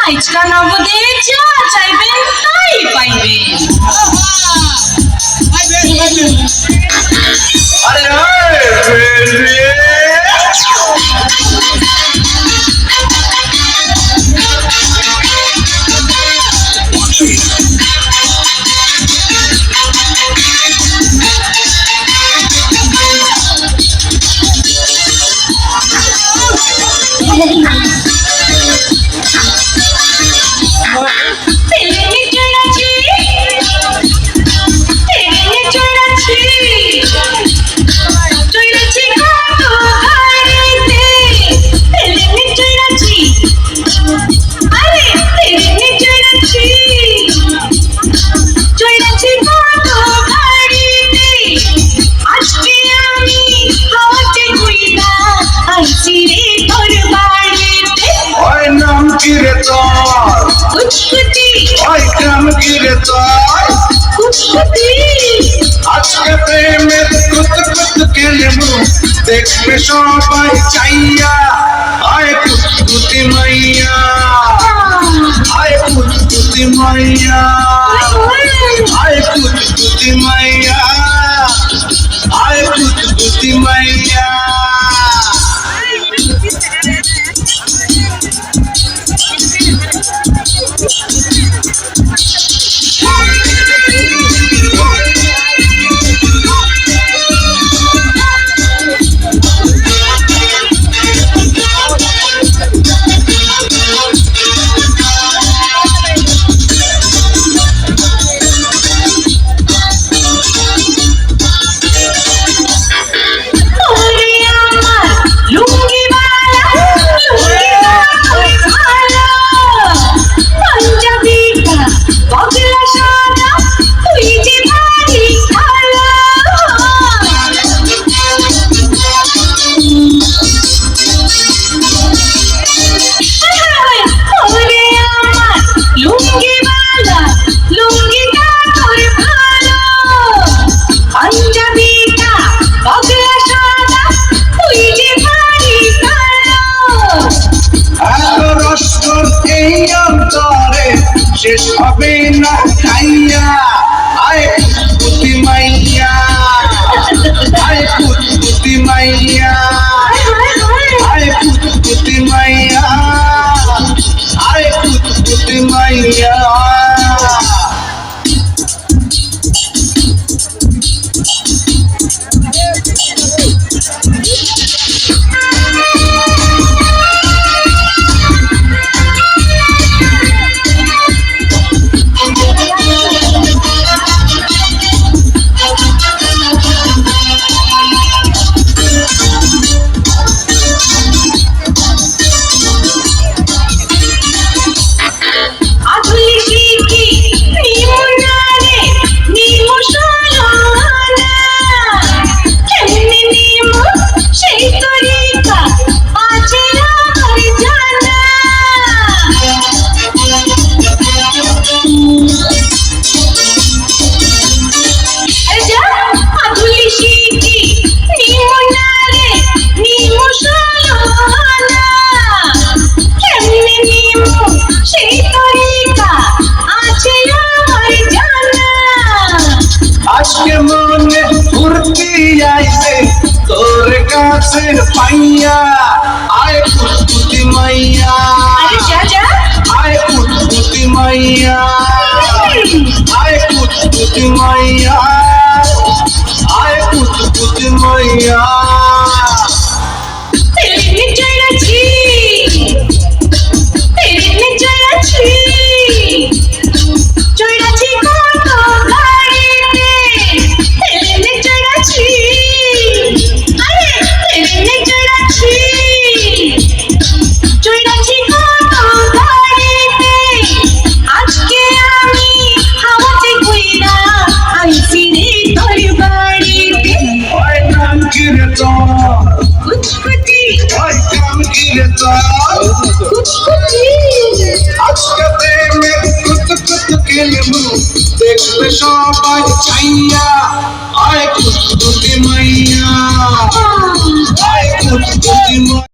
আজকা নগদে যা চাইবেন তাই পাইবেন। আজকে প্রেমের কুত কুত কেলেমু দেখবে সবাই চাইয়া আয় কুতকুতি মাইয়া আয় কুতকুতি মাইয়া আয় কুতকুতি মাইয়া আয় কুতকুতি মাইয়া শেষ হবে না খাইয়া আয় কুতকুতি মাইয়া আয় কুতকুতি মাইয়া আয় কুতকুতি মাইয়া আয় কুতকুতি মাইয়া আজকে মনে ফুর্তি আইছে তোর কাছে পাইয়া আয় কুতকুতি মাইয়া আয় কুতকুতি মাইয়া আয় কুতকুতি মাইয়া আয় কুতকুতি মাইয়া Get it on. আসলে চল আজকে প্রেমের কুত খেলবো দেখবে সবাই চাইয়া আয় কুতকুতি মাইয়া আয় কুতকুতি